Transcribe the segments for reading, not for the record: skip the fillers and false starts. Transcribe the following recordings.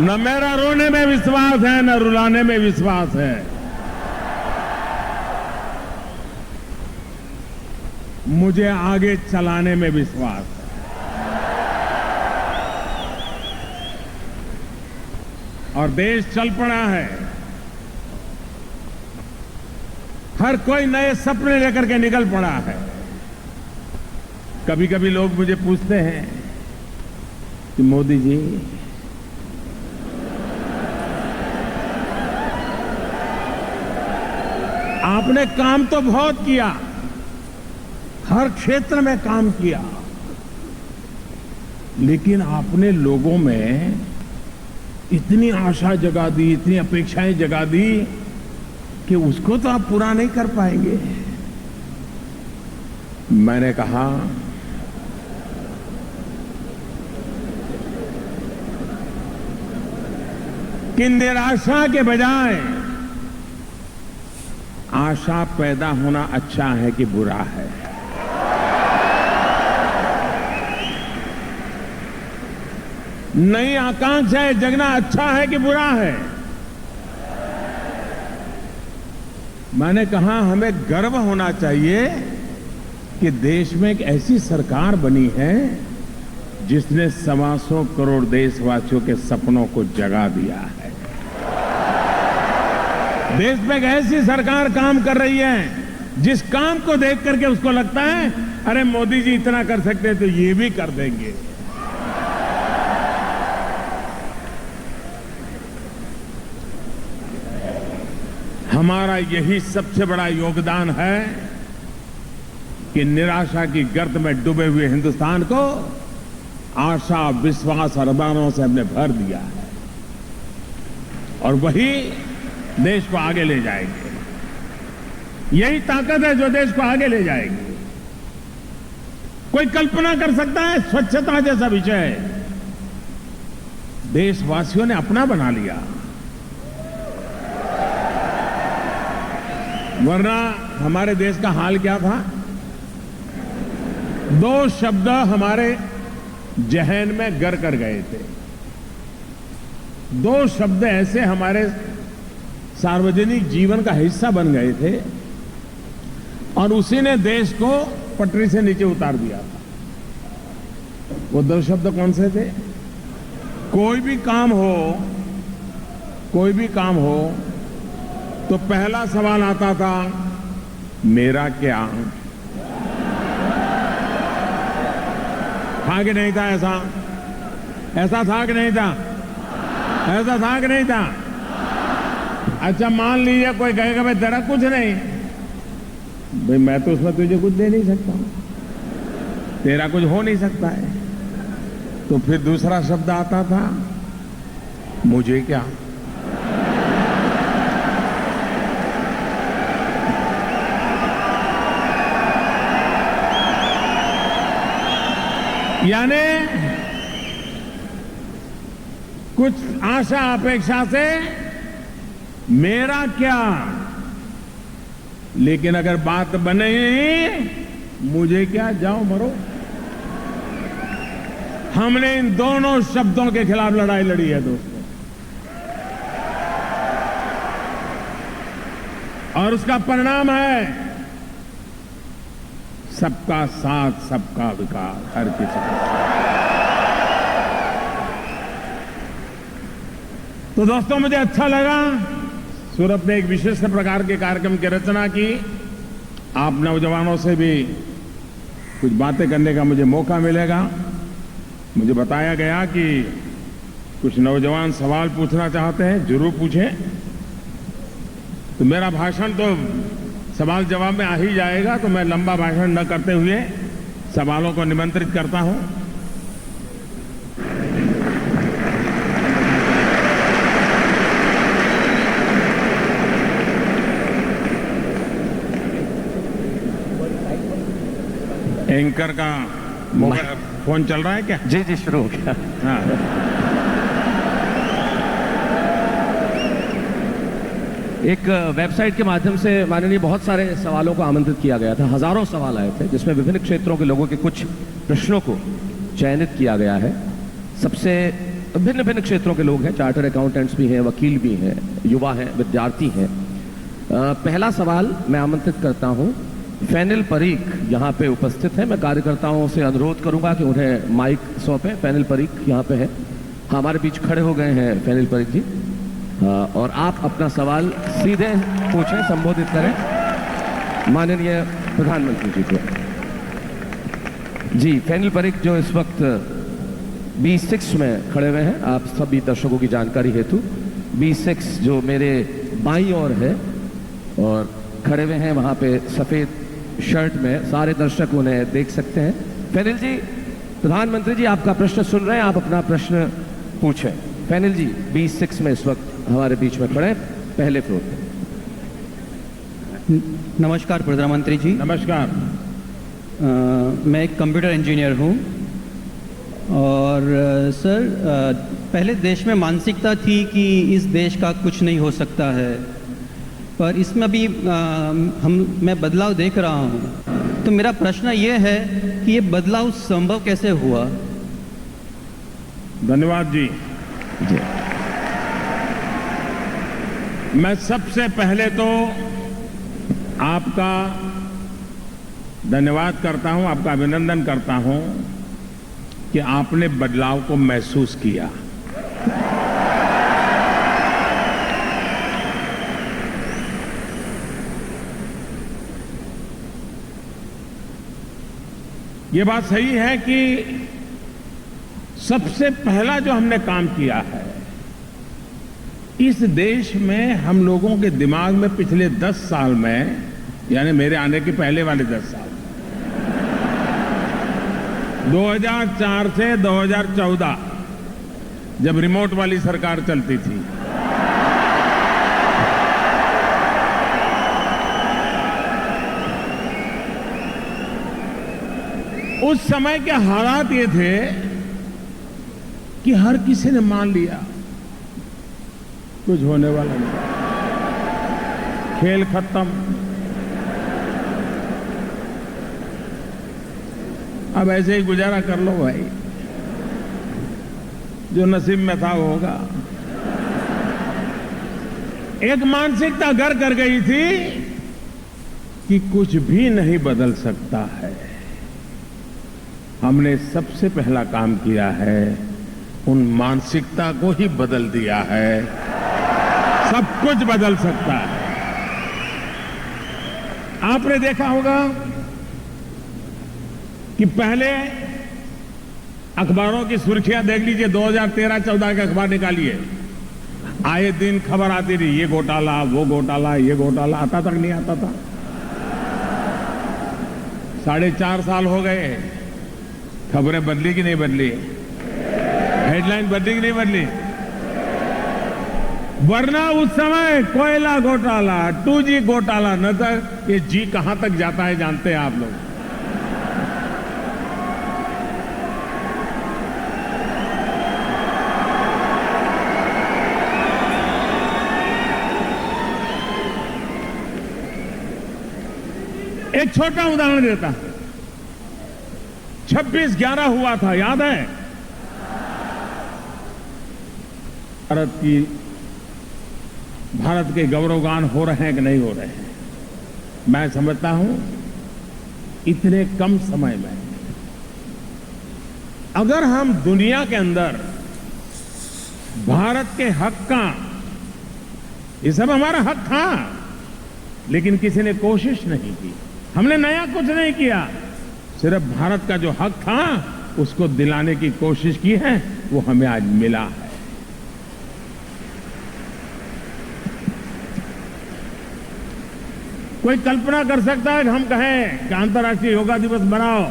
न मेरा रोने में विश्वास है, न रुलाने में विश्वास है। मुझे आगे चलाने में विश्वास है। और देश चल पड़ा है। हर कोई नए सपने लेकर के निकल पड़ा है। कभी कभी लोग मुझे पूछते हैं कि मोदी जी, आपने काम तो बहुत किया, हर क्षेत्र में काम किया, लेकिन आपने लोगों में इतनी आशा जगा दी, इतनी अपेक्षाएं जगा दी कि उसको तो आप पूरा नहीं कर पाएंगे। मैंने कहा कि निराशा के बजाय आशा पैदा होना अच्छा है कि बुरा है। नई आकांक्षाएं जगना अच्छा है कि बुरा है। मैंने कहा हमें गर्व होना चाहिए कि देश में एक ऐसी सरकार बनी है जिसने 125 करोड़ देशवासियों के सपनों को जगा दिया है। देश में एक ऐसी सरकार काम कर रही है जिस काम को देख करके उसको लगता है अरे मोदी जी इतना कर सकते हैं तो ये भी कर देंगे। हमारा यही सबसे बड़ा योगदान है कि निराशा की गर्त में डूबे हुए हिंदुस्तान को आशा, विश्वास और अरमानों से हमने भर दिया है और वही देश को आगे ले जाएंगे। यही ताकत है जो देश को आगे ले जाएगी। कोई कल्पना कर सकता है स्वच्छता जैसा विषय देशवासियों ने अपना बना लिया, वरना हमारे देश का हाल क्या था? 2 शब्द हमारे जहन में गर कर गए थे। 2 शब्द ऐसे हमारे सार्वजनिक जीवन का हिस्सा बन गए थे और उसी ने देश को पटरी से नीचे उतार दिया था। वो 2 शब्द कौन से थे? कोई भी काम हो तो पहला सवाल आता था मेरा क्या? था कि नहीं था? ऐसा था कि नहीं था? ऐसा था कि नहीं था? अच्छा मान लीजिए कोई कहेगा भाई तेरा कुछ नहीं, भाई मैं तो उसमें तुझे कुछ दे नहीं सकता हूं, तेरा कुछ हो नहीं सकता है। तो फिर दूसरा शब्द आता था मुझे क्या? यानी कुछ आशा अपेक्षा से मेरा क्या, लेकिन अगर बात बने मुझे क्या, जाओ मरो। हमने इन दोनों शब्दों के खिलाफ लड़ाई लड़ी है दोस्तों, और उसका परिणाम है सबका साथ, सबका विकास, हर किसी का। तो दोस्तों मुझे अच्छा लगा, सूरत ने एक विशिष्ट प्रकार के कार्यक्रम की रचना की। आप नौजवानों से भी कुछ बातें करने का मुझे मौका मिलेगा। मुझे बताया गया कि कुछ नौजवान सवाल पूछना चाहते हैं, जरूर पूछें। तो मेरा भाषण तो सवाल जवाब में आ ही जाएगा, तो मैं लंबा भाषण न करते हुए सवालों को निमंत्रित करता हूं। एंकर का फोन चल रहा है क्या? जी जी शुरू हो गया। हाँ। एक वेबसाइट के माध्यम से माननीय बहुत सारे सवालों को आमंत्रित किया गया था। हजारों सवाल आए थे जिसमें विभिन्न क्षेत्रों के लोगों के कुछ प्रश्नों को चयनित किया गया है। सबसे भिन्न भिन्न क्षेत्रों के लोग हैं, चार्टर्ड अकाउंटेंट्स भी हैं, वकील भी हैं, युवा हैं, विद्यार्थी हैं। पहला सवाल मैं आमंत्रित करता हूं फैनिल परीख यहाँ पे उपस्थित है। मैं कार्यकर्ताओं से अनुरोध करूंगा कि उन्हें माइक सौंपें। फैनिल परीख यहाँ पे है, हमारे बीच खड़े हो गए हैं फैनिल परीख जी। और आप अपना सवाल सीधे पूछें, संबोधित करें माननीय प्रधानमंत्री जी को। जी, फैनिल परीख जो इस वक्त B6 में खड़े हुए हैं, आप सभी दर्शकों की जानकारी हेतु B6 जो मेरे बाईं ओर है और खड़े हुए हैं वहां पे सफेद शर्ट में, सारे दर्शक उन्हें देख सकते हैं। फैनिल जी, प्रधानमंत्री जी आपका प्रश्न सुन रहे हैं, आप अपना प्रश्न पूछें। फैनिल जी B6 में इस वक्त हमारे बीच में खड़े, पहले फ्लोर पे। नमस्कार प्रधानमंत्री जी। नमस्कार। मैं एक कंप्यूटर इंजीनियर हूँ और सर पहले देश में मानसिकता थी कि इस देश का कुछ नहीं हो सकता है, पर इसमें अभी मैं बदलाव देख रहा हूँ। तो मेरा प्रश्न ये है कि ये बदलाव संभव कैसे हुआ? धन्यवाद जी। मैं सबसे पहले तो आपका धन्यवाद करता हूं, आपका अभिनंदन करता हूं कि आपने बदलाव को महसूस किया। ये बात सही है कि सबसे पहला जो हमने काम किया है, इस देश में हम लोगों के दिमाग में पिछले 10 साल में, यानी मेरे आने के पहले वाले 10 साल, 2004 से 2014 जब रिमोट वाली सरकार चलती थी, उस समय के हालात ये थे कि हर किसी ने मान लिया कुछ होने वाला नहीं, खेल खत्म। अब ऐसे ही गुजारा कर लो भाई, जो नसीब में था वो होगा। एक मानसिकता घर कर गई थी कि कुछ भी नहीं बदल सकता है। हमने सबसे पहला काम किया है, उन मानसिकता को ही बदल दिया है। सब कुछ बदल सकता है। आपने देखा होगा कि पहले अखबारों की सुर्खियां देख लीजिए, 2013-14 के अखबार निकालिए, आए दिन खबर आती रही, ये घोटाला, वो घोटाला, ये घोटाला, आता तक नहीं आता था। 4.5 साल हो गए, खबरें बदली कि नहीं बदली? हेडलाइन बदली कि नहीं बदली? वरना उस समय कोयला घोटाला, 2G घोटाला, न तक ये जी कहां तक जाता है जानते हैं आप लोग। एक छोटा उदाहरण देता, 26/11 हुआ था, याद है? भारत के गौरवगान हो रहे हैं कि नहीं हो रहे हैं? मैं समझता हूं इतने कम समय में अगर हम दुनिया के अंदर भारत के हक का, ये सब हमारा हक था, लेकिन किसी ने कोशिश नहीं की, हमने नया कुछ नहीं किया, सिर्फ भारत का जो हक था उसको दिलाने की कोशिश की है, वो हमें आज मिला है। कोई कल्पना कर सकता है कि हम कहें कि अंतर्राष्ट्रीय योगा दिवस मनाओ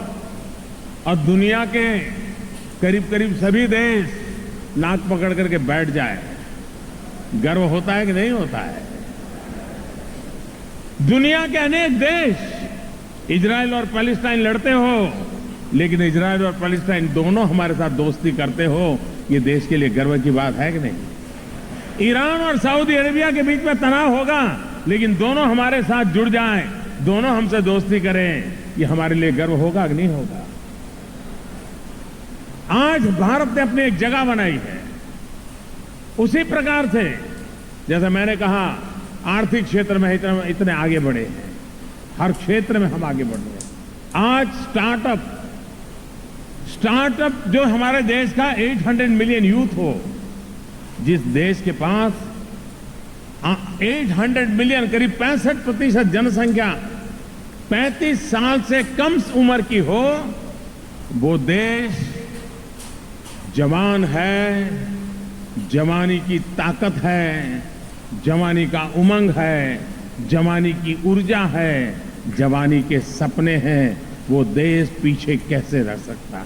और दुनिया के करीब करीब सभी देश नाक पकड़ करके बैठ जाए? गर्व होता है कि नहीं होता है? दुनिया के अनेक देश इजराइल और पैलेस्टाइन लड़ते हो, लेकिन इजराइल और पैलेस्टाइन दोनों हमारे साथ दोस्ती करते हो, ये देश के लिए गर्व की बात है कि नहीं? ईरान और सऊदी अरेबिया के बीच में तनाव होगा, लेकिन दोनों हमारे साथ जुड़ जाएं, दोनों हमसे दोस्ती करें, ये हमारे लिए गर्व होगा कि नहीं होगा? आज भारत ने अपनी एक जगह बनाई है। उसी प्रकार से जैसे मैंने कहा आर्थिक क्षेत्र में इतने आगे बढ़े हैं, हर क्षेत्र में हम आगे बढ़ रहे हैं। आज स्टार्टअप जो हमारे देश का 800 मिलियन यूथ हो, जिस देश के पास 800 मिलियन करीब 65% जनसंख्या 35 साल से कम उम्र की हो, वो देश जवान है, जवानी की ताकत है, जवानी का उमंग है, जवानी की ऊर्जा है, जवानी के सपने हैं, वो देश पीछे कैसे रह सकता है।